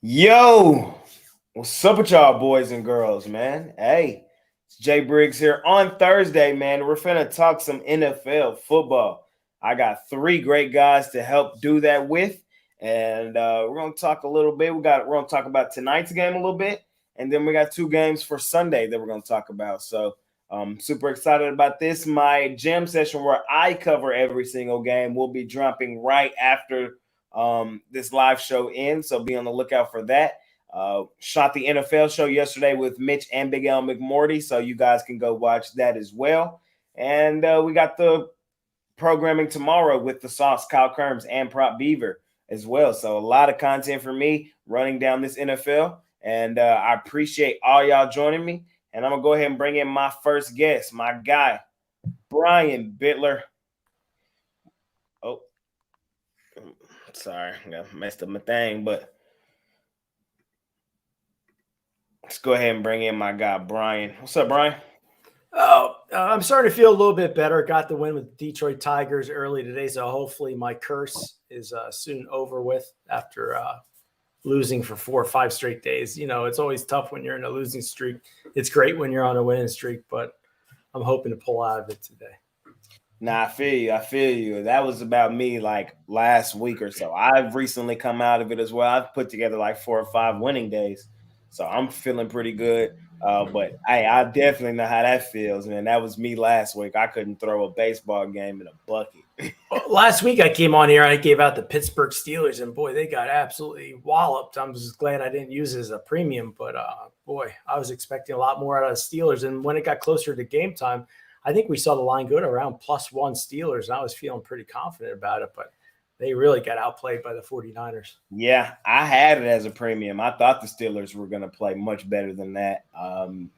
Yo, what's up with y'all boys and girls, man? Hey, it's Jay Briggs here on Thursday, man. We're finna talk some NFL football. I got three great guys to help do that with, and we're gonna talk a little bit. We're gonna talk about tonight's game a little bit, and then we got two games for Sunday that we're gonna talk about. So super excited about this. My jam session where I cover every single game will be dropping right after this live show ends. So be on the lookout for that. Shot the NFL show yesterday with Mitch and Big L McMorty, so you guys can go watch that as well. And we got the programming tomorrow with the Sauce, Kyle Kerms, and Prop Beaver as well. So a lot of content for me running down this NFL, and I appreciate all y'all joining me. And I'm gonna go ahead and bring in my first guest, my guy, Brian Bittler. Oh, sorry, I messed up my thing, but let's go ahead and bring in my guy, Brian. What's up, Brian? I'm starting to feel a little bit better. Got the win with Detroit Tigers early today, so hopefully my curse is soon over with after losing for 4 or 5 straight days. You know, it's always tough when you're in a losing streak. It's great when you're on a winning streak, but I'm hoping to pull out of it today. Nah, I feel you. I feel you. That was about me like last week or so. I've recently come out of it as well. I've put together like 4 or 5 winning days. So I'm feeling pretty good. But hey, I definitely know how that feels, man. That was me last week. I couldn't throw a baseball game in a bucket. Last week I came on here, I gave out the Pittsburgh Steelers, and boy, they got absolutely walloped. I'm just glad I didn't use it as a premium, but boy, I was expecting a lot more out of the Steelers. And when it got closer to game time, I think we saw the line go to around +1 Steelers, and I was feeling pretty confident about it, but they really got outplayed by the 49ers. Yeah, I had it as a premium. I thought the Steelers were going to play much better than that.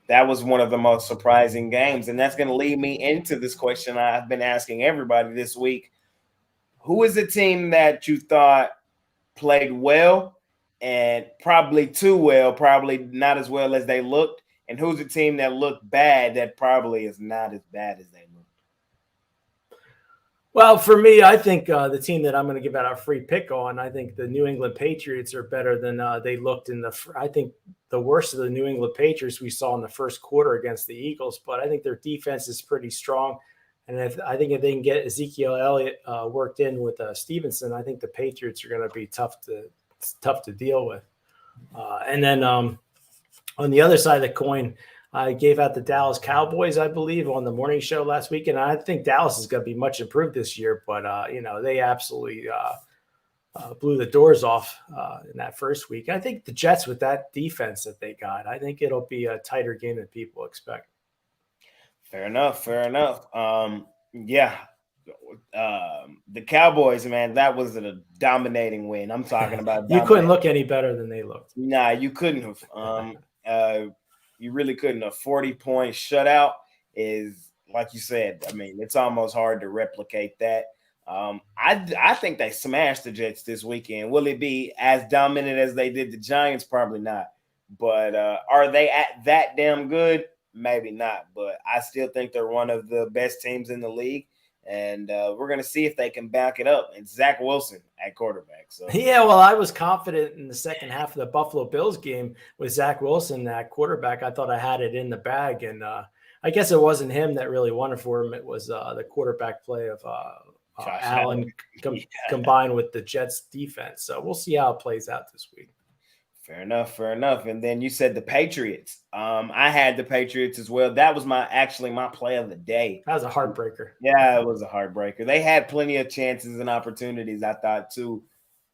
That was one of the most surprising games. And that's going to lead me into this question I've been asking everybody this week. Who is the team that you thought played well and probably too well, probably not as well as they looked? And who's the team that looked bad that probably is not as bad as they looked? Well, for me, I think the team that I'm going to give out a free pick on, I think the New England Patriots are better than they looked in I think the worst of the New England Patriots we saw in the first quarter against the Eagles, but I think their defense is pretty strong. And I think if they can get Ezekiel Elliott worked in with Stevenson, I think the Patriots are going to be tough to deal with. And then on the other side of the coin, I gave out the Dallas Cowboys, I believe, on the morning show last week, and I think Dallas is going to be much improved this year. But they absolutely blew the doors off in that first week. I think the Jets, with that defense that they got, I think it'll be a tighter game than people expect. Fair enough. Fair enough. Yeah. The Cowboys, man, that was a dominating win. I'm talking about you couldn't look any better than they looked. Nah, you couldn't have. You really couldn't. A 40-point shutout is, like you said, I mean, it's almost hard to replicate that. I think they smashed the Jets this weekend. Will it be as dominant as they did the Giants? Probably not. But are they at that damn good? Maybe not. But I still think they're one of the best teams in the league. And we're going to see if they can back it up. And Zach Wilson at quarterback. So yeah, well, I was confident in the second half of the Buffalo Bills game with Zach Wilson at quarterback. I thought I had it in the bag. And I guess it wasn't him that really won it for him. It was the quarterback play of Allen combined with the Jets defense. So we'll see how it plays out this week. Fair enough, fair enough. And then you said the Patriots. I had the Patriots as well. That was my play of the day. That was a heartbreaker. Yeah, it was a heartbreaker. They had plenty of chances and opportunities, I thought, to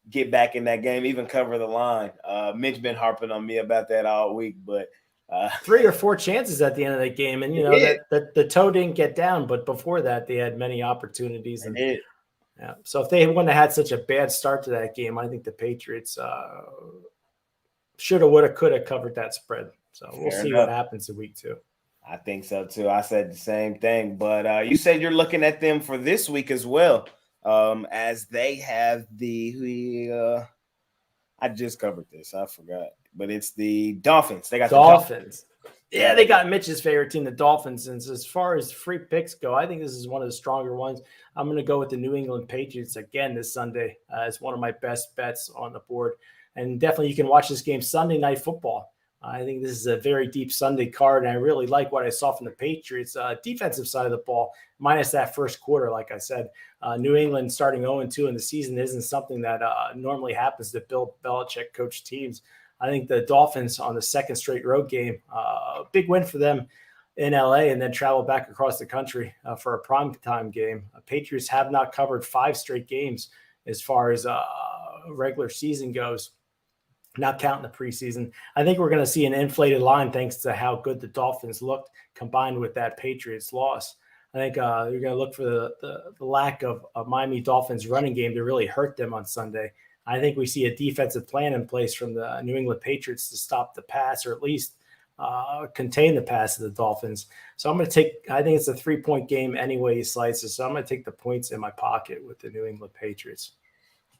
get back in that game, even cover the line. Mitch been harping on me about that all week, but 3 or 4 chances at the end of the game, and that the toe didn't get down, but before that they had many opportunities. And yeah, so if they wouldn't have had such a bad start to that game, I think the Patriots shoulda, woulda, coulda covered that spread. So we'll see what happens in week 2. I think so too. I said the same thing, but you said you're looking at them for this week as well, as they have I just covered this. I forgot, but it's the Dolphins. They got Dolphins. Yeah, they got Mitch's favorite team, the Dolphins. And as far as free picks go, I think this is one of the stronger ones. I'm going to go with the New England Patriots again this Sunday as one of my best bets on the board. And definitely you can watch this game Sunday Night Football. I think this is a very deep Sunday card, and I really like what I saw from the Patriots defensive side of the ball, minus that first quarter. Like I said, New England starting 0-2 in the season isn't something that normally happens to Bill Belichick coach teams. I think the Dolphins on the second straight road game, big win for them in LA, and then travel back across the country for a primetime game. Patriots have not covered 5 straight games as far as regular season goes, not counting the preseason. I think we're going to see an inflated line thanks to how good the Dolphins looked combined with that Patriots loss. I think you're going to look for the lack of a Miami Dolphins running game to really hurt them on Sunday. I think we see a defensive plan in place from the New England Patriots to stop the pass, or at least contain the pass of the Dolphins. So I'm going to take, I think it's a 3-point game anyway you slice it. So I'm going to take the points in my pocket with the New England Patriots.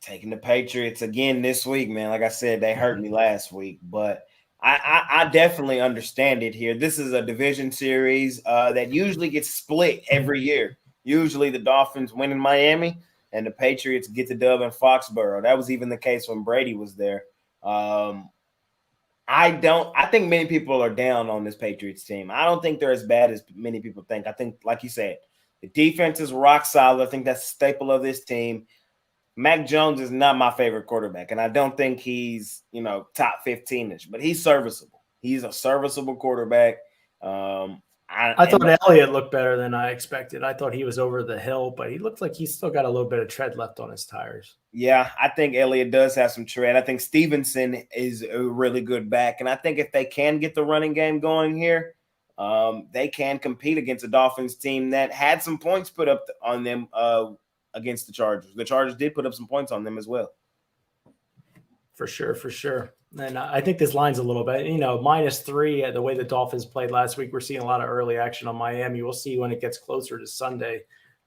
Taking the Patriots again this week, man. Like I said, they hurt me last week, but I definitely understand it here. This is a division series that usually gets split every year. Usually the Dolphins win in Miami and the Patriots get the dub in Foxborough. That was even the case when Brady was there. I think many people are down on this Patriots team. I don't think they're as bad as many people think. I think, like you said, the defense is rock solid. I think that's a staple of this team. Mac Jones is not my favorite quarterback, and I don't think he's, top 15-ish, but he's serviceable. He's a serviceable quarterback. I thought Elliott looked better than I expected. I thought he was over the hill, but he looked like he's still got a little bit of tread left on his tires. Yeah, I think Elliott does have some tread. I think Stevenson is a really good back, and I think if they can get the running game going here, they can compete against a Dolphins team that had some points put up on them against the Chargers. The Chargers did put up some points on them as well. For sure. And I think this line's a little bit, -3, the way the Dolphins played last week. We're seeing a lot of early action on Miami. We'll see when it gets closer to Sunday.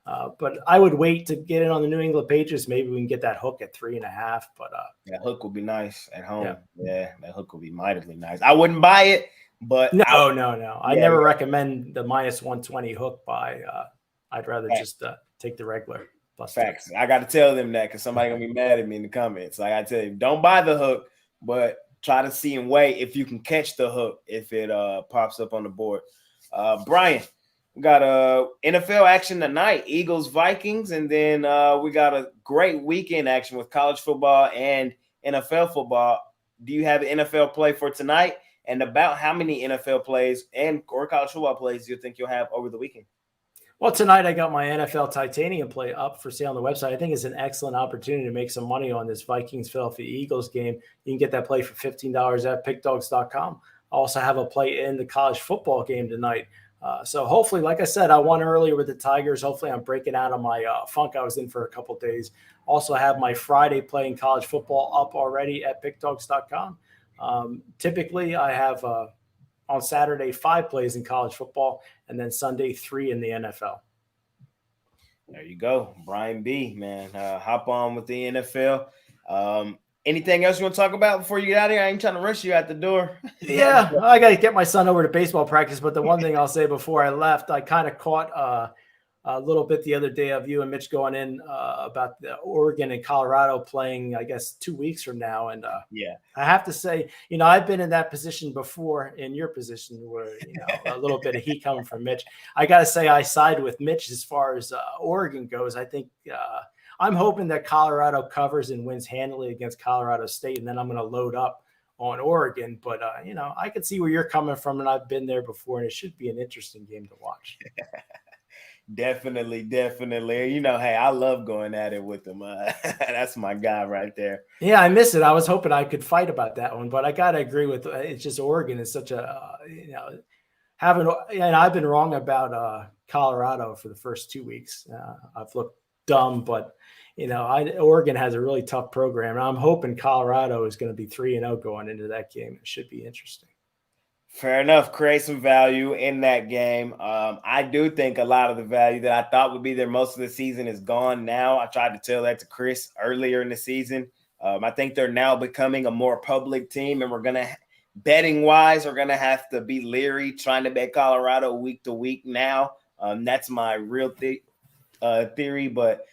But I would wait to get in on the New England Patriots. Maybe we can get that hook at 3.5. But that hook will be nice at home. Yeah, that hook will be mightily nice. I wouldn't buy it, but no. I never recommend the -120 hook buy. I'd rather just take the regular. Facts. I got to tell them that because somebody's going to be mad at me in the comments. I got to tell you, don't buy the hook, but try to see and wait if you can catch the hook if it pops up on the board. Brian, we got NFL action tonight, Eagles, Vikings, and then we got a great weekend action with college football and NFL football. Do you have an NFL play for tonight? And about how many NFL plays or college football plays do you think you'll have over the weekend? Well, tonight I got my NFL Titanium play up for sale on the website. I think it's an excellent opportunity to make some money on this Vikings-Philadelphia Eagles game. You can get that play for $15 at pickdawgz.com. I also have a play in the college football game tonight. So hopefully, like I said, I won earlier with the Tigers. Hopefully I'm breaking out of my funk I was in for a couple of days. Also have my Friday play in college football up already at pickdawgz.com. Typically I have on Saturday 5 plays in college football, and then Sunday 3 in the NFL. There you go, Brian B, man. Hop on with the NFL. Anything else you want to talk about before you get out of here? I ain't trying to rush you out the door. Yeah, I got to get my son over to baseball practice. But the one thing I'll say before I left, I kind of caught a little bit the other day of you and Mitch going in about the Oregon and Colorado playing, I guess, 2 weeks from now. And I have to say, I've been in that position before, in your position where, a little bit of heat coming from Mitch. I got to say I side with Mitch as far as Oregon goes. I think I'm hoping that Colorado covers and wins handily against Colorado State, and then I'm going to load up on Oregon. But, I can see where you're coming from, and I've been there before, and it should be an interesting game to watch. Definitely. Hey, I love going at it with him. That's my guy right there. Yeah, I miss it. I was hoping I could fight about that one, but I got to agree with it's just Oregon is such a, and I've been wrong about Colorado for the first 2 weeks. I've looked dumb, but, Oregon has a really tough program. And I'm hoping Colorado is going to be 3-0 going into that game. It should be interesting. Fair enough. Create some value in that game. I do think a lot of the value that I thought would be there most of the season is gone now. I tried to tell that to Chris earlier in the season. I think they're now becoming a more public team, and we're going to, betting-wise, we're going to have to be leery trying to bet Colorado week to week now. That's my real theory, but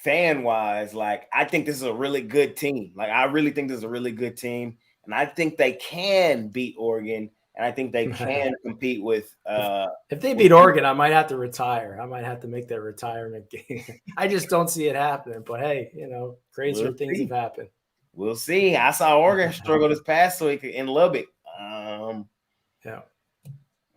fan wise, like I think this is a really good team. Like I really think this is a really good team, and I think they can beat Oregon, and I think they can compete with. If they beat Oregon, I might have to retire. I might have to make that retirement game. I just don't see it happening. But hey, crazier things have happened. We'll see. I saw Oregon struggle this past week in Lubbock. Yeah.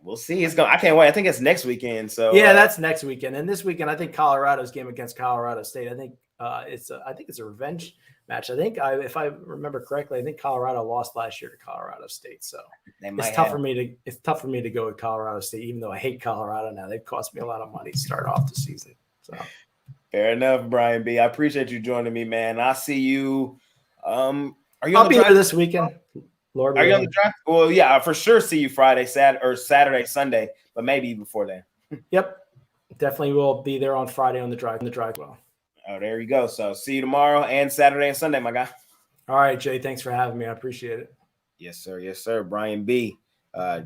We'll see. I can't wait. I think it's next weekend. So yeah, that's next weekend. And this weekend, I think Colorado's game against Colorado State. I think it's a revenge match. I think if I remember correctly, I think Colorado lost last year to Colorado State. So it's tough for me to go with Colorado State, even though I hate Colorado now. They've cost me a lot of money to start off the season. So fair enough, Brian B. I appreciate you joining me, man. I'll see you. I'll be there this weekend. Lord, are you on the drive? Well, yeah, I for sure see you Friday, Saturday, Sunday, but maybe before then. Yep, definitely will be there on Friday on the drive. Well. Oh, there you go. So see you tomorrow and Saturday and Sunday, my guy. All right, Jay. Thanks for having me. I appreciate it. Yes, sir. Yes, sir. Brian B.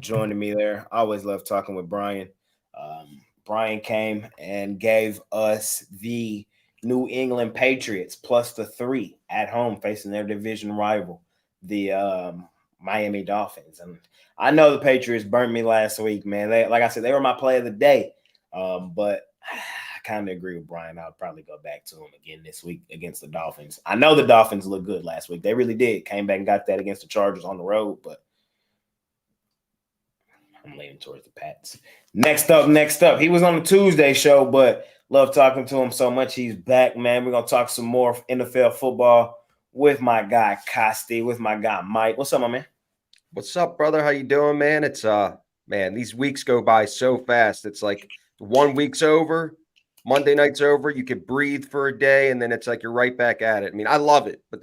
Joining me there. I always love talking with Brian. Brian came and gave us the New England Patriots plus the 3 at home facing their division rival, the Miami Dolphins. And I know the Patriots burnt me last week, man. Like I said, they were my play of the day. But I kind of agree with Brian. I'll probably go back to them again this week against the Dolphins. I know the Dolphins looked good last week. They really did. Came back and got that against the Chargers on the road, but I'm leaning towards the Pats. Next up. He was on the Tuesday show, but love talking to him so much. He's back, man. We're going to talk some more NFL football with my guy Costi, with my guy Mike. What's up, my man? What's up, brother? How you doing, man? It's man, these weeks go by so fast. It's like 1 week's over, Monday night's over, you could breathe for a day, and then it's like you're right back at it. I mean, I love it, but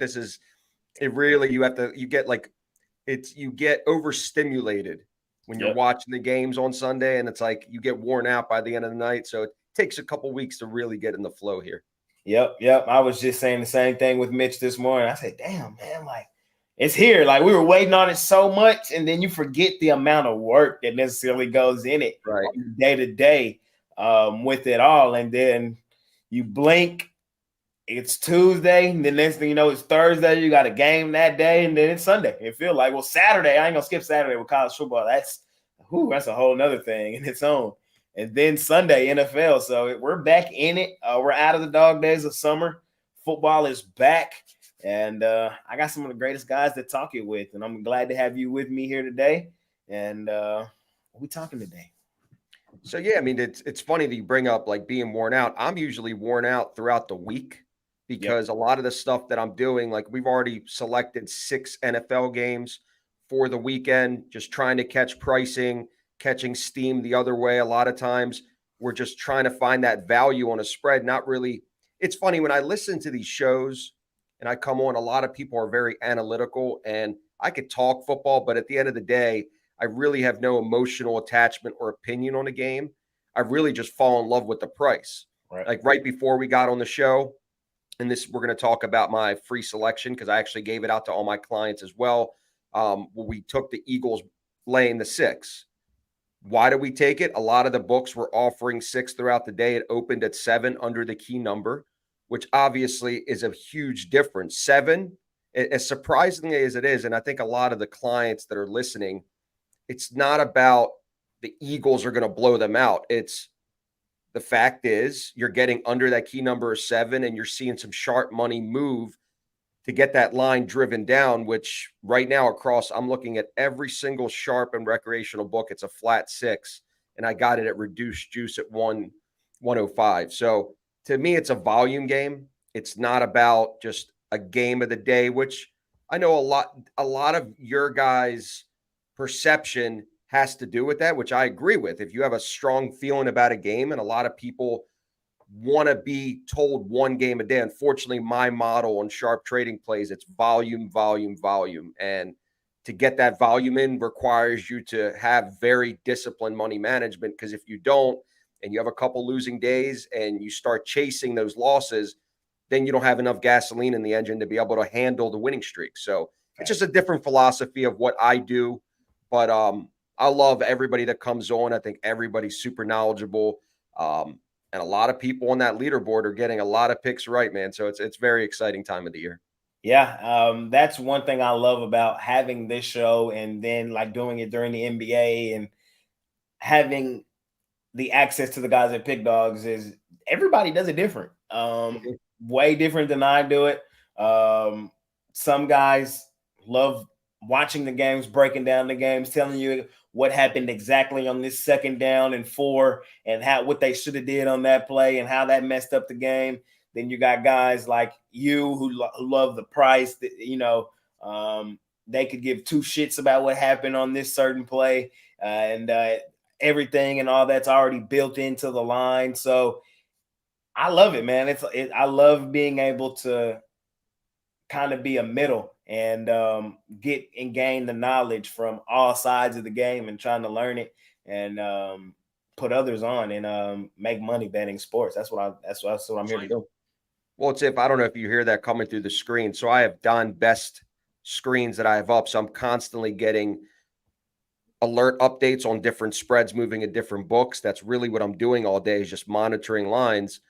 you get overstimulated when you're watching the games on Sunday, and it's like you get worn out by the end of the night. So it takes a couple weeks to really get in the flow here. Yep. I was just saying the same thing with Mitch this morning. I said, damn, man, like it's here. Like we were waiting on it so much, and then you forget the amount of work that necessarily goes in it right day to day with it all. And then you blink, it's Tuesday, and the next thing you know, it's Thursday. You got a game that day, and then it's Sunday. It feels like, well, Saturday, I ain't gonna skip Saturday with college football. That's a whole nother thing in its own. And then Sunday, NFL. So we're back in it. We're out of the dog days of summer. Football is back. And I got some of the greatest guys to talk it with. And I'm glad to have you with me here today. And what are we talking today? So, yeah, I mean, it's funny that you bring up like being worn out. I'm usually worn out throughout the week because a lot of the stuff that I'm doing, like we've already selected 6 NFL games for the weekend, just trying to catch pricing, catching steam the other way. A lot of times we're just trying to find that value on a spread. Not really. It's funny when I listen to these shows and I come on, a lot of people are very analytical and I could talk football, but at the end of the day, I really have no emotional attachment or opinion on a game. I really just fall in love with the price. Right. Like right before we got on the show, and we're going to talk about my free selection because I actually gave it out to all my clients as well. We took the Eagles laying the 6. Why did we take it? A lot of the books were offering 6 throughout the day. It opened at 7 under the key number, which obviously is a huge difference. 7, as surprisingly as it is, and I think a lot of the clients that are listening, it's not about the Eagles are going to blow them out. It's the fact is you're getting under that key number of 7 and you're seeing some sharp money move to get that line driven down, which right now I'm looking at every single sharp and recreational book. It's a flat 6, and I got it at reduced juice at 105. So to me, it's a volume game. It's not about just a game of the day, which I know a lot of your guys' perception has to do with that, which I agree with. If you have a strong feeling about a game, and a lot of people want to be told one game a day. Unfortunately, my model on sharp trading plays, it's volume. And to get that volume in requires you to have very disciplined money management, because if you don't, and you have a couple losing days and you start chasing those losses, then you don't have enough gasoline in the engine to be able to handle the winning streak. So it's just a different philosophy of what I do. But I love everybody that comes on. I think everybody's super knowledgeable. And a lot of people on that leaderboard are getting a lot of picks right, man. So it's very exciting time of the year. Yeah, that's one thing I love about having this show, and then like doing it during the NBA and having the access to the guys at Pick Dawgz is everybody does it different. Way different than I do it. Some guys love watching the games, breaking down the games, telling you what happened exactly on this 2nd down and 4, and what they should have did on that play and how that messed up the game. Then you got guys like you who love the price. That, they could give 2 shits about what happened on this certain play, and everything and all that's already built into the line. So I love it, man. I love being able to kind of be a middle and get and gain the knowledge from all sides of the game and trying to learn it and put others on and make money betting sports. That's what I'm here to do. Well, I don't know if you hear that coming through the screen. So I have done best screens that I have up. So I'm constantly getting alert updates on different spreads moving in different books. That's really what I'm doing all day, is just monitoring lines.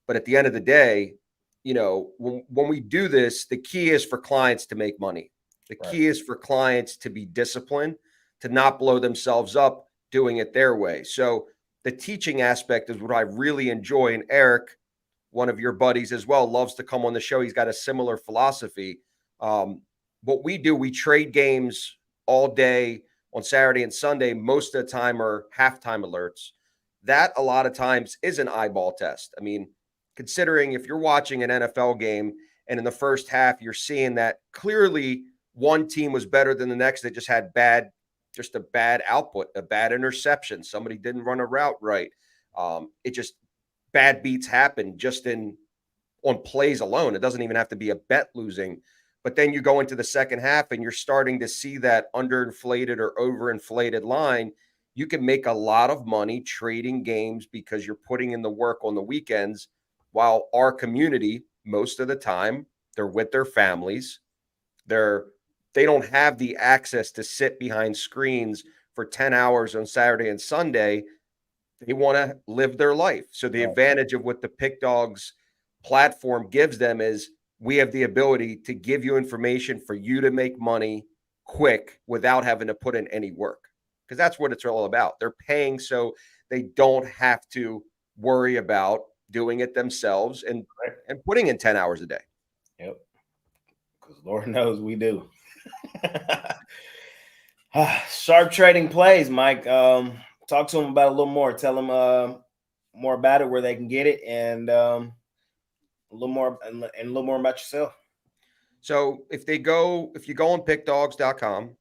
But at the end of the day, when we do this, the key is for clients to make money. The key is for clients to be disciplined, to not blow themselves up doing it their way. So the teaching aspect is what I really enjoy. And Eric, one of your buddies as well, loves to come on the show. He's got a similar philosophy. What we do, we trade games all day on Saturday and Sunday. Most of the time are halftime alerts. That a lot of times is an eyeball test. I mean, considering if you're watching an NFL game and in the first half, you're seeing that clearly one team was better than the next. They just had a bad output, a bad interception. Somebody didn't run a route right. Bad beats happen just on plays alone. It doesn't even have to be a bet losing. But then you go into the second half and you're starting to see that underinflated or overinflated line. You can make a lot of money trading games because you're putting in the work on the weekends, while our community, most of the time, they're with their families. They don't have the access to sit behind screens for 10 hours on Saturday and Sunday. They want to live their life. So the advantage of what the Pick Dawgz platform gives them is we have the ability to give you information for you to make money quick without having to put in any work, because that's what it's all about. They're paying so they don't have to worry about doing it themselves and putting in 10 hours a day. Yep. Because Lord knows we do. Sharp trading plays, Mike. Talk to them about it a little more. Tell them more about it, where they can get it, and a little more about yourself. So if you go on pickdawgz.com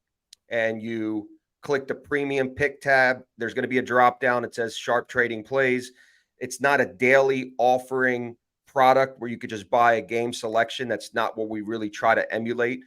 and you click the premium pick tab, there's going to be a drop down. It says sharp trading plays. It's not a daily offering product where you could just buy a game selection. That's not what we really try to emulate.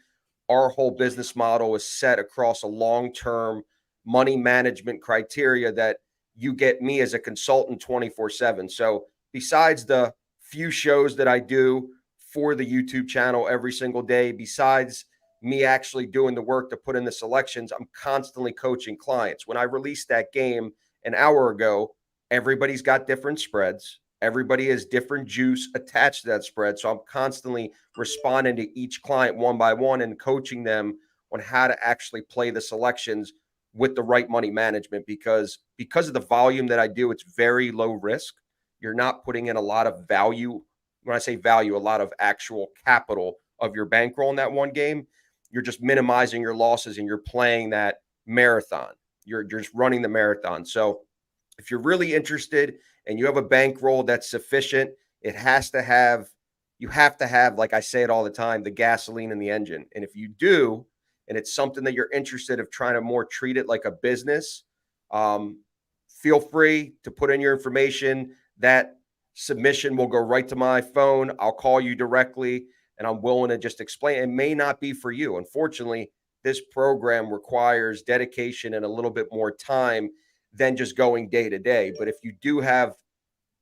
Our whole business model is set across a long-term money management criteria that you get me as a consultant 24/7. So besides the few shows that I do for the YouTube channel every single day, besides me actually doing the work to put in the selections, I'm constantly coaching clients. When I released that game an hour ago, everybody's got different spreads. Everybody has different juice attached to that spread. So I'm constantly responding to each client one by one and coaching them on how to actually play the selections with the right money management, because of the volume that I do, it's very low risk. You're not putting in a lot of value. When I say value, a lot of actual capital of your bankroll in that one game. You're just minimizing your losses and you're playing that marathon. You're just running the marathon. So if you're really interested and you have a bankroll that's sufficient, you have to have, like I say it all the time, the gasoline in the engine. And if you do, and it's something that you're interested in trying to more treat it like a business, feel free to put in your information. That submission will go right to my phone. I'll call you directly, and I'm willing to just explain. It may not be for you. Unfortunately, this program requires dedication and a little bit more time than just going day to day. But if you do have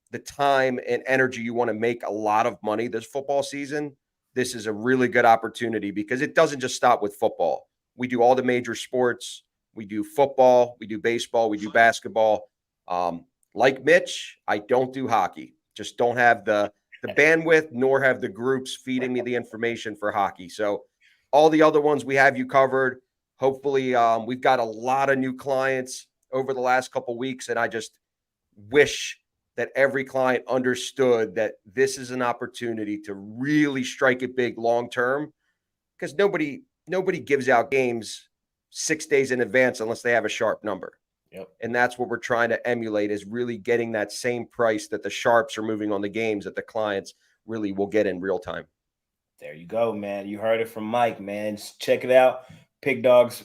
the time and energy, you want to make a lot of money this football season, this is a really good opportunity, because it doesn't just stop with football. We do all the major sports. We do football, we do baseball, we do basketball. Like Mitch, I don't do hockey. Just don't have the bandwidth, nor have the groups feeding me the information for hockey. So all the other ones we have you covered. Hopefully, we've got a lot of new clients over the last couple weeks, and I just wish that every client understood that this is an opportunity to really strike it big long term, because nobody gives out games 6 days in advance unless they have a sharp number. Yep. And that's what we're trying to emulate, is really getting that same price that the sharps are moving on the games that the clients really will get in real time. There you go, man. You heard it from Mike, man. Just check it out. Pickdawgz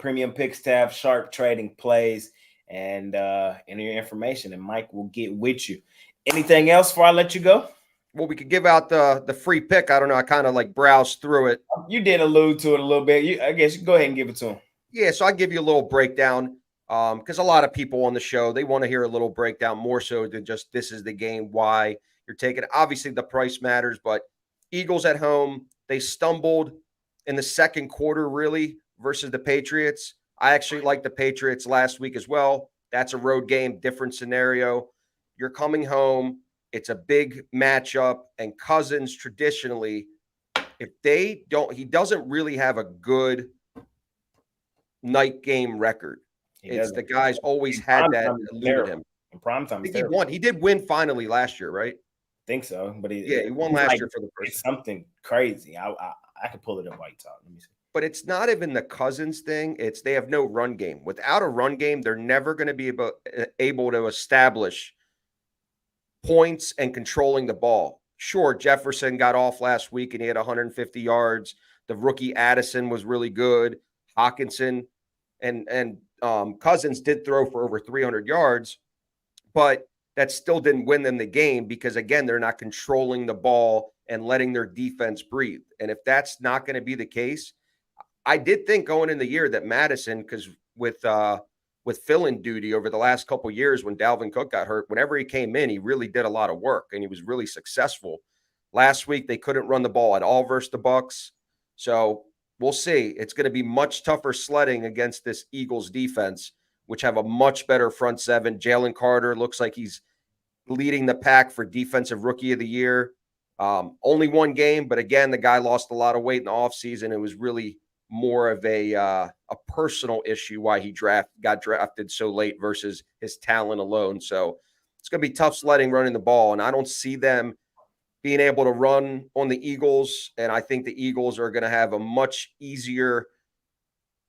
premium picks tab, sharp trading plays, and enter your information, and Mike will get with you. Anything else before I let you go? Well, we could give out the free pick. I don't know. I kind of like browsed through it. You did allude to it a little bit. I guess you go ahead and give it to him. Yeah, so I'll give you a little breakdown, because a lot of people on the show, they want to hear a little breakdown more so than just this is the game, why you're taking it. Obviously, the price matters, but Eagles at home, they stumbled in the second quarter, really, versus the Patriots. I actually like the Patriots last week as well. That's a road game, different scenario. You're coming home. It's a big matchup, and Cousins traditionally, he doesn't really have a good night game record. It's the guys always had that eluded him. In primetime, I think he won. He did win finally last year, right? I think so, but he won last year for the first. It's something crazy. I could pull it up while you talk. Let me see. But it's not even the Cousins thing. It's they have no run game. Without a run game, they're never going to be able to establish points and controlling the ball. Sure, Jefferson got off last week and he had 150 yards. The rookie Addison was really good. Hawkinson and Cousins did throw for over 300 yards, but that still didn't win them the game because, again, they're not controlling the ball and letting their defense breathe. And if that's not going to be the case, I did think going in the year that Madison, because with fill-in duty over the last couple of years when Dalvin Cook got hurt, whenever he came in, he really did a lot of work and he was really successful. Last week, they couldn't run the ball at all versus the Bucs. So we'll see. It's going to be much tougher sledding against this Eagles defense, which have a much better front seven. Jalen Carter looks like he's leading the pack for Defensive Rookie of the Year. Only one game, but again, the guy lost a lot of weight in the offseason. It was really more of a personal issue why he got drafted so late versus his talent alone. So it's going to be tough sledding running the ball, and I don't see them being able to run on the Eagles, and I think the Eagles are going to have a much easier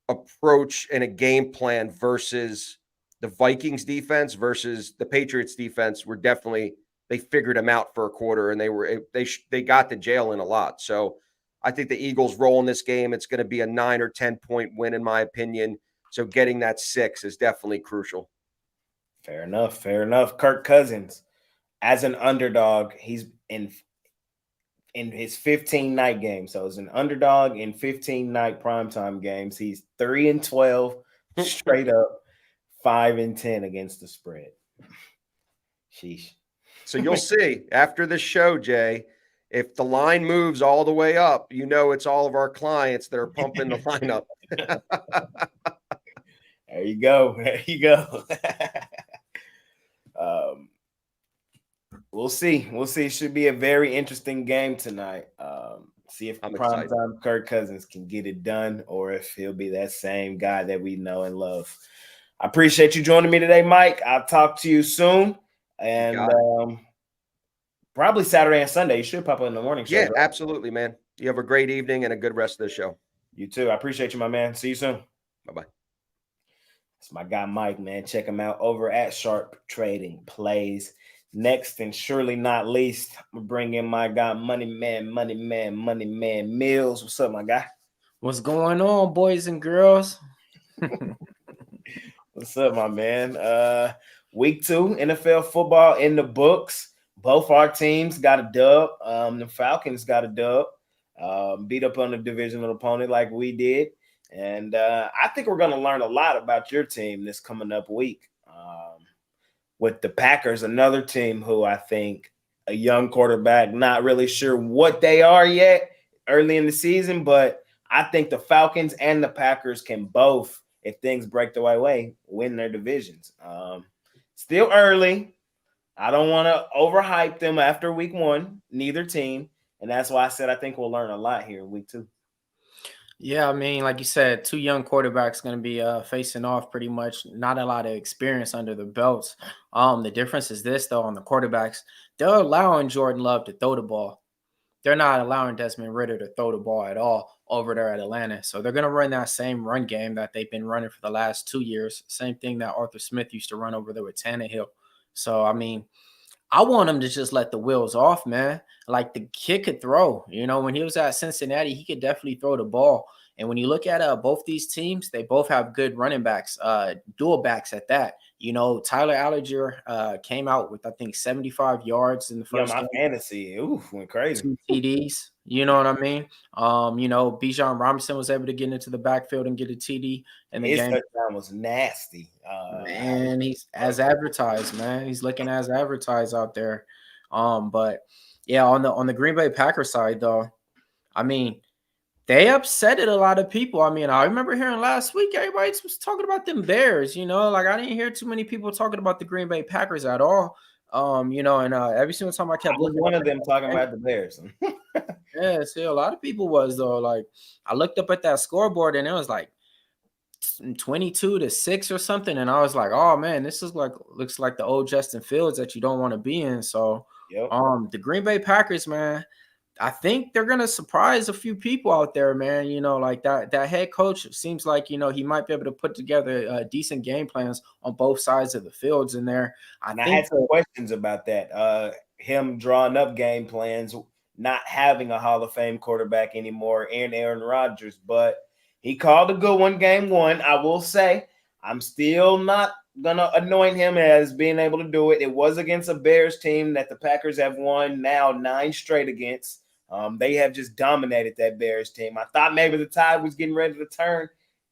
approach and a game plan versus the Vikings defense versus the Patriots defense. Were definitely, they figured them out for a quarter, and they got the jail in a lot. So I think the Eagles roll in this game. It's going to be a 9 or 10 point win, in my opinion. So getting that 6 is definitely crucial. Fair enough. Fair enough. Kirk Cousins, as an underdog, he's in his 15 night games. So as an underdog in 15 night primetime games, he's 3-12 straight up, 5-10 against the spread. Sheesh. So you'll see after this show, Jay, if the line moves all the way up, it's all of our clients that are pumping the lineup. There you go. There you go. We'll see. We'll see. It should be a very interesting game tonight. See if primetime Kirk Cousins can get it done or if he'll be that same guy that we know and love. I appreciate you joining me today, Mike. I'll talk to you soon. And probably Saturday and Sunday. You should pop up in the morning show. Yeah, right? Absolutely, man. You have a great evening and a good rest of the show. You too. I appreciate you, my man. See you soon. Bye-bye. It's my guy, Mike, man. Check him out over at Sharp Trading Plays. Next and surely not least, I'm going to bring in my guy, Money Man Mills. What's up, my guy? What's going on, boys and girls? What's up, my man? Week 2, NFL football in the books. Both our teams got a dub. The Falcons got a dub. Beat up on a divisional opponent like we did. And I think we're going to learn a lot about your team this coming up week. With the Packers, another team who I think a young quarterback, not really sure what they are yet early in the season, but I think the Falcons and the Packers can both, if things break the right way, win their divisions. Still early. I don't want to overhype them after week 1, neither team. And that's why I said I think we'll learn a lot here in week 2. Yeah, I mean, like you said, two young quarterbacks going to be facing off pretty much. Not a lot of experience under the belts. The difference is this, though, on the quarterbacks, they're allowing Jordan Love to throw the ball. They're not allowing Desmond Ridder to throw the ball at all over there at Atlanta. So they're going to run that same run game that they've been running for the last 2 years. Same thing that Arthur Smith used to run over there with Tannehill. So, I mean, I want him to just let the wheels off, man. Like the kid could throw. You know, when he was at Cincinnati, he could definitely throw the ball. And when you look at both these teams, they both have good running backs, dual backs at that. You know, Tyler Algier came out with, I think, 75 yards in the first my game. fantasy, went crazy. 2 TDs. You know what I mean? You know, Bijan Robinson was able to get into the backfield and get a TD in the His game. touchdown was nasty. Man, he's as advertised, man. He's looking as advertised out there. But yeah, on the Green Bay Packers side, though, I mean, they upsetted a lot of people. I mean, I remember hearing last week everybody was talking about them Bears. You know, like I didn't hear too many people talking about the Green Bay Packers at all. You know, and every single time I kept looking, one of them talking about the Bears. Yeah, see, a lot of people was though. Like I looked up at that scoreboard and it was like 22-6 or something, and I was like, oh man, this is looks like the old Justin Fields that you don't want to be in. So Yep. The Green Bay Packers, man, I think they're gonna surprise a few people out there, man. You know, like that head coach seems like, you know, he might be able to put together decent game plans on both sides of the fields in there. I had some questions about that. Him drawing up game plans, not having a Hall of Fame quarterback anymore, and Aaron Rodgers, but he called a good one, game 1. I will say, I'm still not gonna anoint him as being able to do it. It was against a Bears team that the Packers have won now 9 straight against. They have just dominated that Bears team. I thought maybe the tide was getting ready to turn.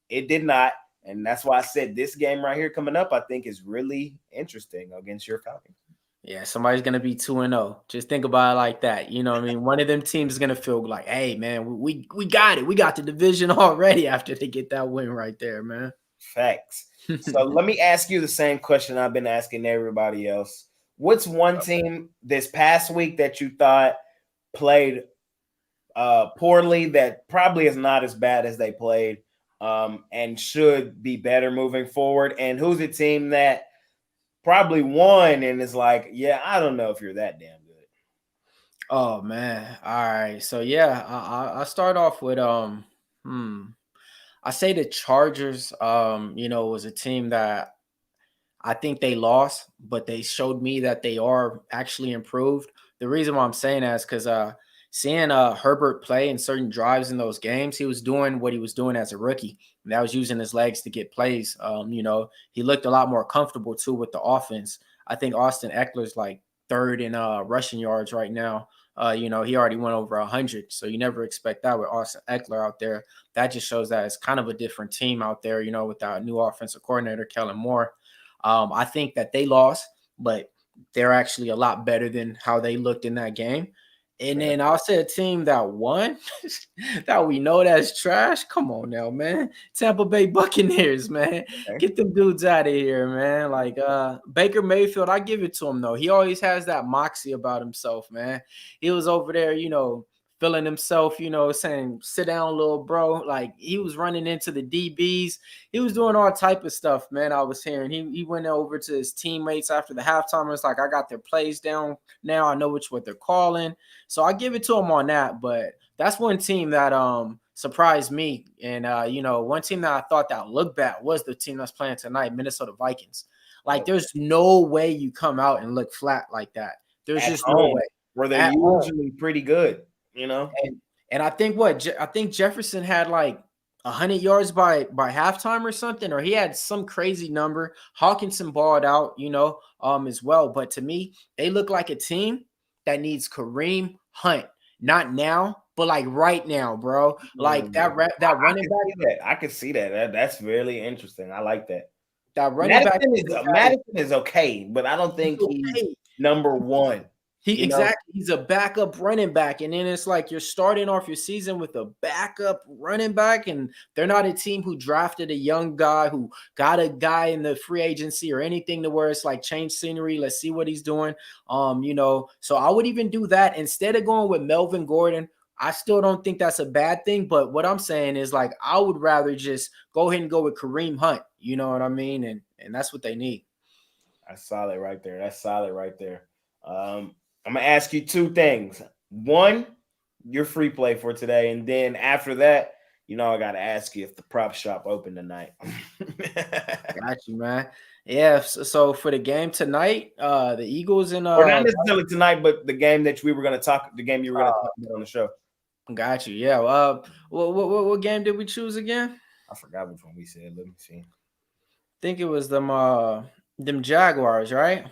It did not. And that's why I said this game right here coming up, I think, is really interesting against your Falcons. Yeah, somebody's going to be 2-0. Just think about it like that. You know what I mean? One of them teams is going to feel like, hey, man, we got it. We got the division already after they get that win right there, man. Facts. So let me ask you the same question I've been asking everybody else. What's one team this past week that you thought played poorly that probably is not as bad as they played and should be better moving forward? And who's a team that probably won and is like, yeah, I don't know if you're that damn good? Oh, man. All right. So, yeah, I'll start off with I say the Chargers, you know, was a team that I think they lost, but they showed me that they are actually improved. The reason why I'm saying that is because seeing Herbert play in certain drives in those games, he was doing what he was doing as a rookie. And that was using his legs to get plays. You know, he looked a lot more comfortable, too, with the offense. I think Austin Eckler's like 3rd in rushing yards right now. You know, he already went over 100. So you never expect that with Austin Eckler out there. That just shows that it's kind of a different team out there, you know, with our new offensive coordinator, Kellen Moore. I think that they lost, but they're actually a lot better than how they looked in that game. And then I'll say a team that won that we know that's trash. Come on now, man. Tampa Bay Buccaneers, man. Okay. Get them dudes out of here, man. Like Baker Mayfield, I give it to him, though. He always has that moxie about himself, man. He was over there, you know, feeling himself, you know, saying, sit down, little bro. Like he was running into the DBs. He was doing all type of stuff, man. I was hearing he went over to his teammates after the halftime. It's like, I got their plays down now. I know what they're calling. So I give it to him on that. But that's one team that surprised me. And you know, one team that I thought that looked bad was the team that's playing tonight, Minnesota Vikings. Like there's no way you come out and look flat like that. There's At just home, no way. Where they're usually pretty good. You know, and I think I think Jefferson had like 100 yards by halftime or something, or he had some crazy number. Hawkinson balled out, you know, as well. But to me, they look like a team that needs Kareem Hunt, not now, but like right now, bro. Like that running back. I can see that. That's really interesting. I like that. That running Madison is okay, but I don't think he's number 1. Exactly. He's a backup running back. And then it's like you're starting off your season with a backup running back, and they're not a team who drafted a young guy who got a guy in the free agency or anything to where it's like change scenery. Let's see what he's doing. So I would even do that instead of going with Melvin Gordon. I still don't think that's a bad thing. But what I'm saying is like I would rather just go ahead and go with Kareem Hunt. You know what I mean? And that's what they need. That's solid right there. That's solid right there. I'm going to ask you two things. One, your free play for today. And then after that, I got to ask you if the prop shop open tonight. Got you, man. Yeah. So for the game tonight, the Eagles and or not necessarily tonight, but the game that you were going to talk about on the show. Got you. Yeah. What game did we choose again? I forgot which one we said. Let me see. I think it was them Jaguars, right?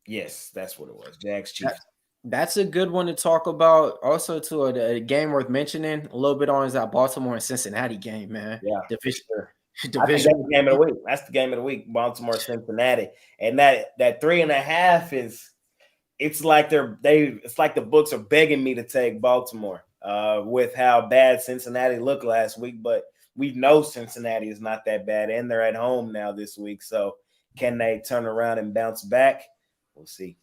Yes, that's what it was. Jags Chiefs. That's a good one to talk about. Also, to a game worth mentioning a little bit on is that Baltimore and Cincinnati game, man. Yeah, division. I think that's the game of the week. That's the game of the week. Baltimore, Cincinnati, and that 3.5 is. It's like it's like the books are begging me to take Baltimore with how bad Cincinnati looked last week, but we know Cincinnati is not that bad, and they're at home now this week. So can they turn around and bounce back? We'll see.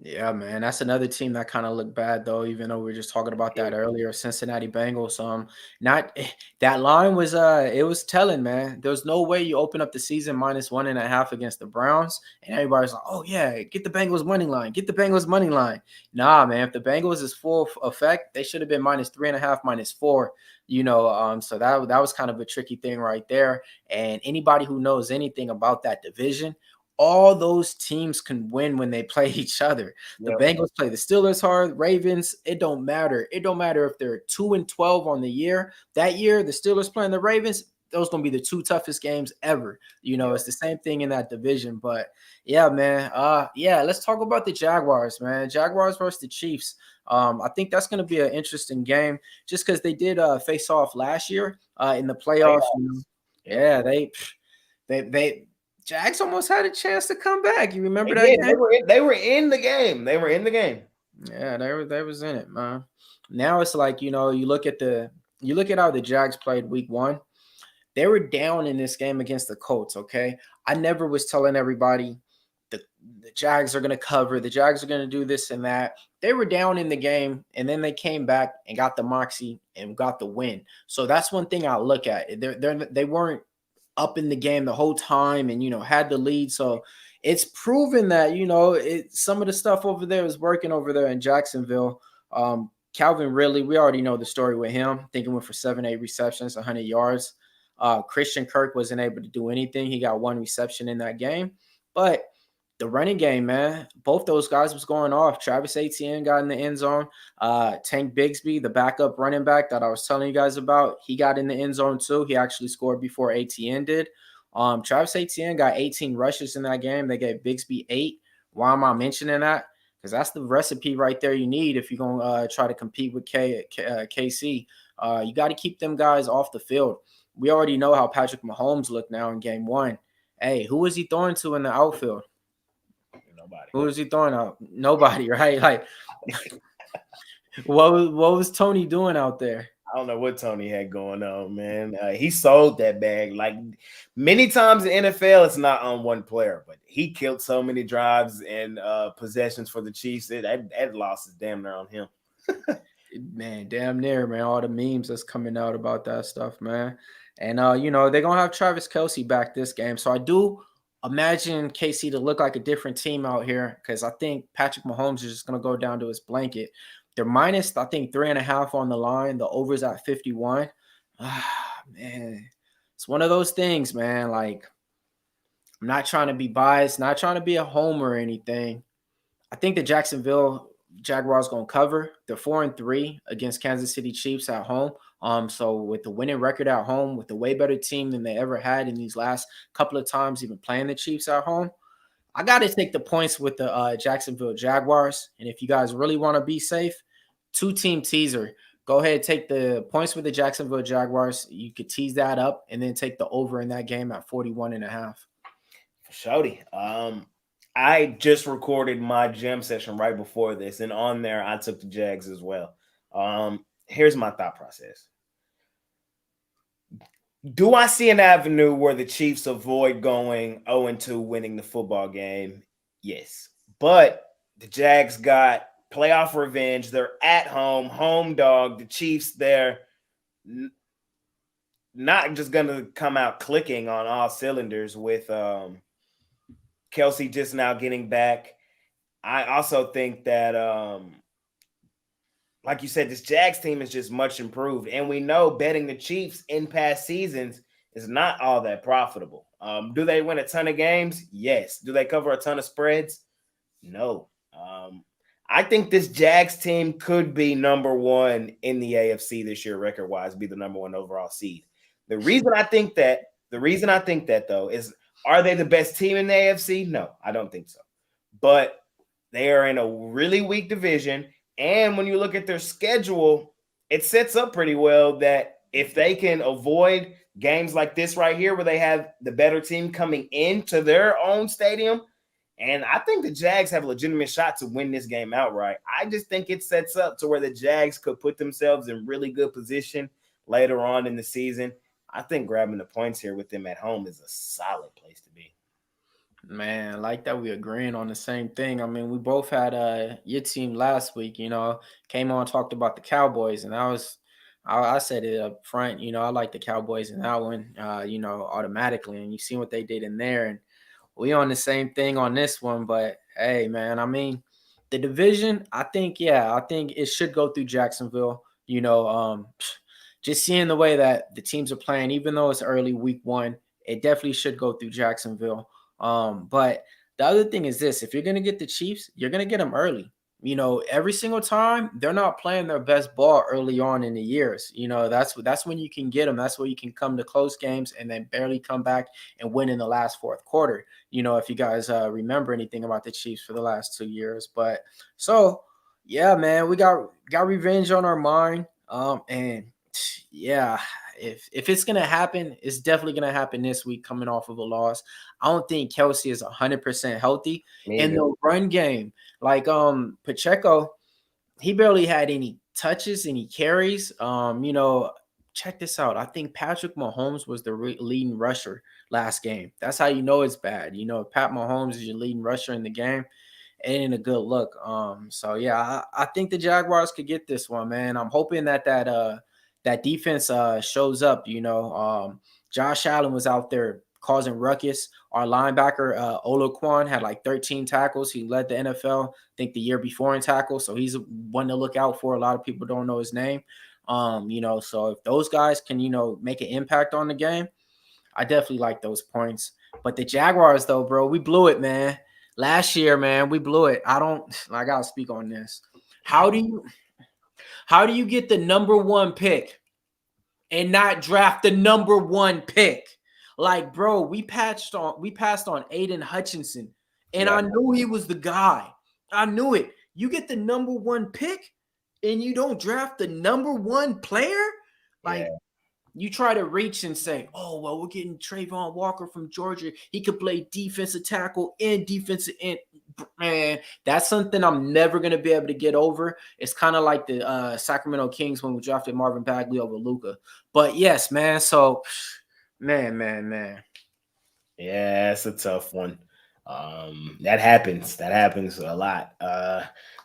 Yeah, man, that's another team that kind of looked bad though. Even though we were just talking about that earlier, Cincinnati Bengals. Not that line was it was telling, man. There's no way you open up the season -1.5 against the Browns, and everybody's like, "Oh yeah, get the Bengals money line, get the Bengals money line." Nah, man, if the Bengals is full effect, they should have been -3.5, -4. So that was kind of a tricky thing right there. And anybody who knows anything about that division, all those teams can win when they play each other. The Bengals play the Steelers hard, Ravens. It don't matter. It don't matter if they're 2-12 on the year. That year, the Steelers playing the Ravens, those going to be the two toughest games ever. It's the same thing in that division. But yeah, man. Let's talk about the Jaguars, man. Jaguars versus the Chiefs. I think that's going to be an interesting game just because they did face off last year in the playoffs. Yeah, they Jags almost had a chance to come back. You remember that game? They were in the game. They were in the game. Yeah, they was in it, man. Now it's like, you look at how the Jags played week 1. They were down in this game against the Colts, okay? I never was telling everybody the Jags are going to cover. The Jags are going to do this and that. They were down in the game, and then they came back and got the moxie and got the win. So that's one thing I look at. They weren't up in the game the whole time and, had the lead. So it's proven that, some of the stuff over there is working over there in Jacksonville. Calvin Ridley, we already know the story with him. I think he went for 7-8 receptions, 100 yards. Christian Kirk wasn't able to do anything. He got 1 reception in that game. But the running game, man, both those guys was going off. Travis Etienne got in the end zone. Tank Bigsby, the backup running back that I was telling you guys about, he got in the end zone too. He actually scored before Etienne did. Travis Etienne got 18 rushes in that game. They gave Bigsby 8. Why am I mentioning that? Because that's the recipe right there you need if you're going to try to compete with KC. You got to keep them guys off the field. We already know how Patrick Mahomes looked now in game 1. Hey, who was he throwing to in the outfield? Nobody. Who was he throwing out? Nobody, right? Like, what was Tony doing out there? I don't know what Tony had going on, man. He sold that bag. Like many times in NFL, it's not on one player, but he killed so many drives and possessions for the Chiefs. That loss is damn near on him. Man, damn near, man. All the memes that's coming out about that stuff, man. And, they're going to have Travis Kelce back this game. So I do imagine KC to look like a different team out here because I think Patrick Mahomes is just going to go down to his blanket. They're minus, I think, 3.5 on the line. The over's at 51. Man, it's one of those things, man. Like, I'm not trying to be biased, not trying to be a homer or anything. I think the Jacksonville Jaguars going to cover. They're 4-3 against Kansas City Chiefs at home. So with the winning record at home, with the way better team than they ever had in these last couple of times, even playing the Chiefs at home, I got to take the points with the Jacksonville Jaguars. And if you guys really want to be safe, 2-team teaser. Go ahead, take the points with the Jacksonville Jaguars. You could tease that up and then take the over in that game at 41.5. For Shody. I just recorded my gem session right before this, and on there I took the Jags as well. Here's my thought process. Do I see an avenue where the Chiefs avoid going 0-2 winning the football game? Yes. But the Jags got playoff revenge. They're at home dog. The Chiefs, they're not just going to come out clicking on all cylinders with Kelsey just now getting back. I also think that like you said, this Jags team is just much improved. And we know betting the Chiefs in past seasons is not all that profitable. Do they win a ton of games? Yes. Do they cover a ton of spreads? No. I think this Jags team could be number one in the AFC this year, record-wise, be the number one overall seed. The reason I think that, though, is are they the best team in the AFC? No, I don't think so. But they are in a really weak division. And when you look at their schedule, it sets up pretty well that if they can avoid games like this right here, where they have the better team coming into their own stadium, and I think the Jags have a legitimate shot to win this game outright. I just think it sets up to where the Jags could put themselves in really good position later on in the season. I think grabbing the points here with them at home is a solid place to be. Man, like that, we agreeing on the same thing. I mean, we both had your team last week, came on, talked about the Cowboys, and I said it up front, I like the Cowboys in that one, automatically. And you see what they did in there, and we on the same thing on this one. But hey, man, I mean, the division, I think it should go through Jacksonville. Just seeing the way that the teams are playing, even though it's early week one, it definitely should go through Jacksonville. But the other thing is this: if you're going to get the Chiefs, you're going to get them early. Every single time they're not playing their best ball early on in the years. That's when you can get them. That's where you can come to close games and then barely come back and win in the last fourth quarter. If you guys remember anything about the Chiefs for the last 2 years. But so, yeah, man, we got revenge on our mind. And yeah, if it's gonna happen, it's definitely gonna happen this week, coming off of a loss. I don't think Kelsey is 100% healthy. And the run game, like Pacheco, he barely had any touches, any carries. Check this out. I think Patrick Mahomes was the leading rusher last game. That's how you know it's bad. Pat Mahomes is your leading rusher in the game. It ain't a good look. So yeah, I think the Jaguars could get this one, man. I'm hoping that defense shows up. Josh Allen was out there causing ruckus. Our linebacker, Olaquan, had like 13 tackles. He led the NFL, I think, the year before in tackles. So he's one to look out for. A lot of people don't know his name. So if those guys can, make an impact on the game, I definitely like those points. But the Jaguars, though, bro, we blew it, man. Last year, man, we blew it. I gotta speak on this. How do you get the number one pick and not draft the number one pick? Like, bro, we passed on Aiden Hutchinson, and I knew he was the guy. I knew it. You get the number one pick and you don't draft the number one player? Like, you try to reach and say, oh, well, we're getting Trayvon Walker from Georgia. He could play defensive tackle and defensive end. Man, that's something I'm never going to be able to get over. It's kind of like the Sacramento Kings when we drafted Marvin Bagley over Luka. But yes, man. So, man. Yeah, it's a tough one. That happens a lot.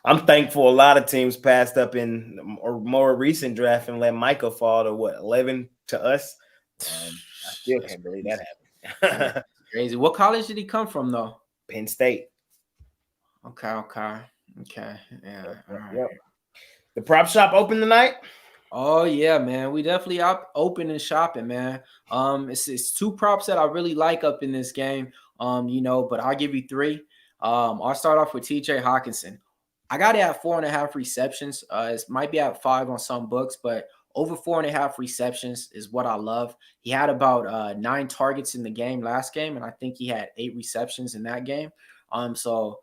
I'm thankful a lot of teams passed up in or more recent draft and let Micah fall to 11 to us. I still can't believe that happened. Crazy. What college did he come from, though? Penn State. Okay. Yeah. Yep. The prop shop open tonight? Oh yeah, man. We definitely open and shopping, man. It's two props that I really like up in this game. But I'll give you three. I'll start off with TJ Hawkinson. I got it at 4.5 receptions. It might be at 5 on some books, but over 4.5 receptions is what I love. He had about 9 targets in the game last game, and I think he had 8 receptions in that game. So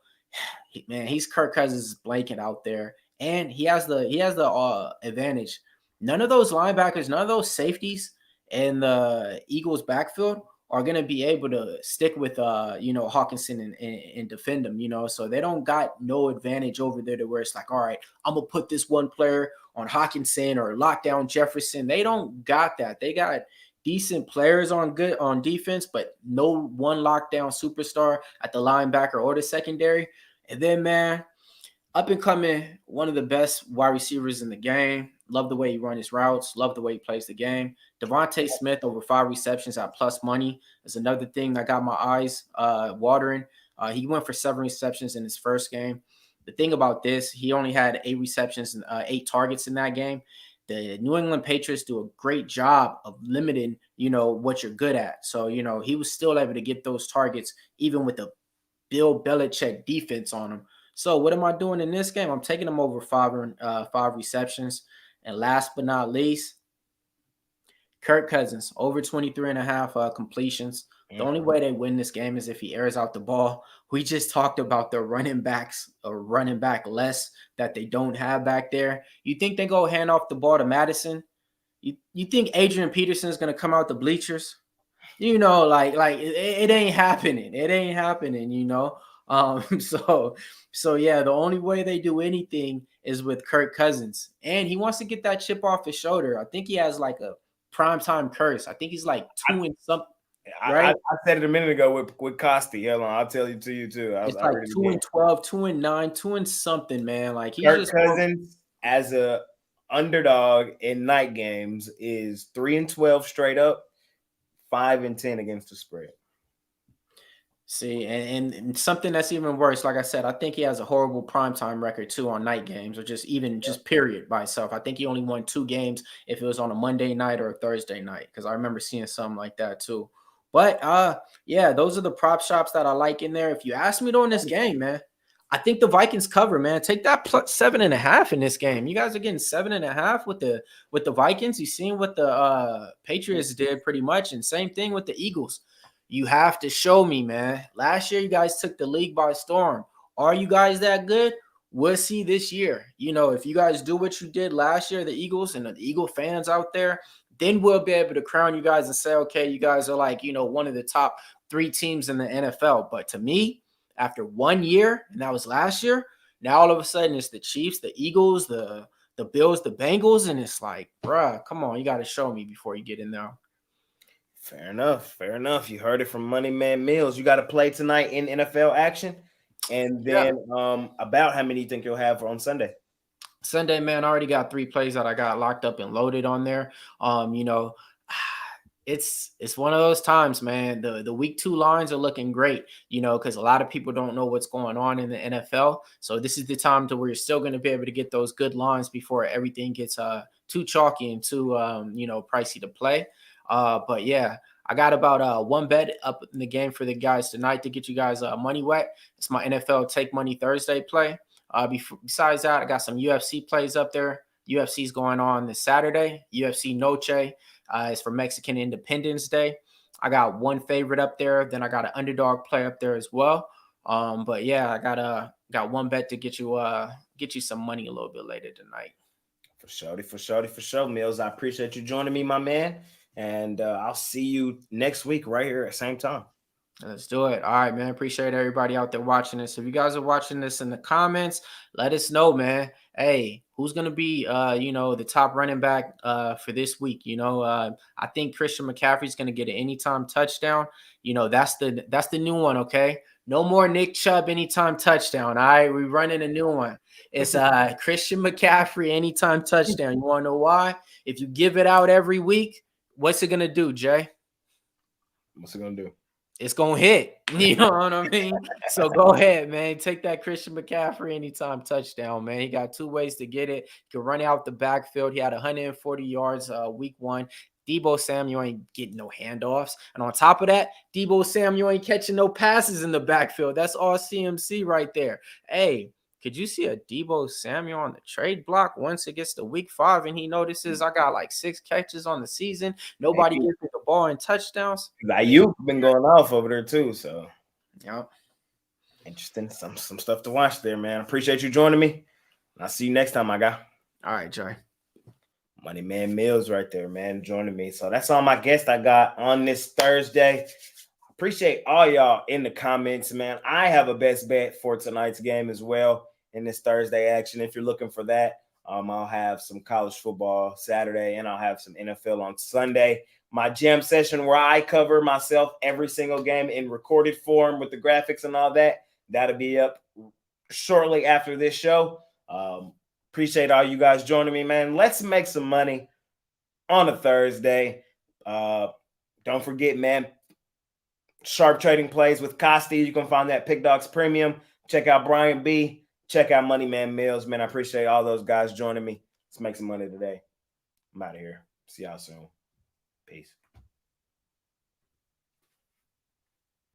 man, he's Kirk Cousins' blanket out there, and he has the advantage. None of those linebackers, none of those safeties in the Eagles' backfield are going to be able to stick with, Hawkinson and defend him, so they don't got no advantage over there to where it's like, all right, I'm going to put this one player on Hawkinson or lock down Jefferson. They don't got that. They got decent players on defense, but no one lockdown superstar at the linebacker or the secondary. And then, man, up and coming, one of the best wide receivers in the game. Love the way he runs his routes. Love the way he plays the game. Devontae Smith over 5 receptions at plus money is another thing that got my eyes watering. He went for 7 receptions in his first game. The thing about this, he only had 8 receptions and 8 targets in that game. The New England Patriots do a great job of limiting, what you're good at. So, he was still able to get those targets even with the Bill Belichick defense on him. So what am I doing in this game? I'm taking him over 5 receptions. And last but not least, Kirk Cousins, over 23.5 completions. The only way they win this game is if he airs out the ball. We just talked about the running backs or running back less that they don't have back there. You think they go hand off the ball to Madison? You think Adrian Peterson is going to come out the bleachers? It ain't happening. It ain't happening, So yeah, the only way they do anything is with Kirk Cousins. And he wants to get that chip off his shoulder. I think he has like a primetime curse. I think he's like 2 and something. Right? I said it a minute ago with Costi. Hold on, I'll tell you too. It's like 2 and 12, 2 and 9, 2 and something, man. Like he's Kirk just Cousins as a underdog in night games is 3 and 12 straight up, 5 and 10 against the spread. See, and something that's even worse, like I said, I think he has a horrible primetime record too on night games or just period by itself. I think he only won 2 games if it was on a Monday night or a Thursday night, because I remember seeing something like that too. But yeah, those are the prop shops that I like in there. If you ask me during this game, man, I think the Vikings cover, man. Take that plus 7.5 in this game. You guys are getting 7.5 with the Vikings. You seen what the Patriots did pretty much, and same thing with the Eagles. You have to show me, man. Last year, you guys took the league by storm. Are you guys that good? We'll see this year. If you guys do what you did last year, the Eagles and the Eagle fans out there, then we'll be able to crown you guys and say, okay, you guys are like, one of the top 3 teams in the NFL. But to me, after 1 year, and that was last year, now all of a sudden it's the Chiefs, the Eagles, the Bills, the Bengals, and it's like, bruh, come on, you got to show me before you get in there. Fair enough. You heard it from Money Man Mills. You got to play tonight in NFL action. And then about how many you think you'll have on Sunday? Sunday, man, I already got 3 plays that I got locked up and loaded on there. It's one of those times, man. The week 2 lines are looking great, because a lot of people don't know what's going on in the NFL. So this is the time to where you're still going to be able to get those good lines before everything gets too chalky and too pricey to play. But yeah, I got about 1 bet up in the game for the guys tonight to get you guys money wet. It's my NFL Take Money Thursday play. Besides that, I got some UFC plays up there. UFC's going on this Saturday. UFC Noche is for Mexican Independence Day. I got 1 favorite up there. Then I got an underdog play up there as well. But yeah, I got 1 bet to get you some money a little bit later tonight. For sure, Mills. I appreciate you joining me, my man. And I'll see you next week right here at the same time. Let's do it. All right, man. Appreciate everybody out there watching this. If you guys are watching this in the comments, let us know, man. Hey, who's going to be, the top running back for this week? I think Christian McCaffrey's going to get an anytime touchdown. That's the new one, okay? No more Nick Chubb anytime touchdown. All right, we're running a new one. It's Christian McCaffrey anytime touchdown. You want to know why? If you give it out every week, what's it going to do, Jay? What's it going to do? It's going to hit. You know what I mean? So go ahead, man. Take that Christian McCaffrey anytime touchdown, man. He got 2 ways to get it. He can run out the backfield. He had 140 yards week 1. Deebo Samuel ain't getting no handoffs. And on top of that, Deebo Samuel ain't catching no passes in the backfield. That's all CMC right there. Hey, could you see a Deebo Samuel on the trade block once it gets to week 5 and he notices I got like 6 catches on the season? Nobody gets the ball in touchdowns. You've been going off over there too, so yeah, interesting. Some stuff to watch there, man. Appreciate you joining me. I'll see you next time, my guy. All right, Jay. Money Man Mills right there, man, joining me. So that's all my guests I got on this Thursday. Appreciate all y'all in the comments, man. I have a best bet for tonight's game as well in this Thursday action. If you're looking for that, I'll have some college football Saturday, and I'll have some NFL on Sunday. My jam session where I cover myself every single game in recorded form with the graphics and all that, that'll be up shortly after this show. Appreciate all you guys joining me, man. Let's make some money on a Thursday. Don't forget, man, sharp trading plays with Costi. You can find that Pick Dawgz Premium. Check out Brian B. Check out Money Man Mills, man. I appreciate all those guys joining me. Let's make some money today. I'm out of here. See y'all soon. Peace.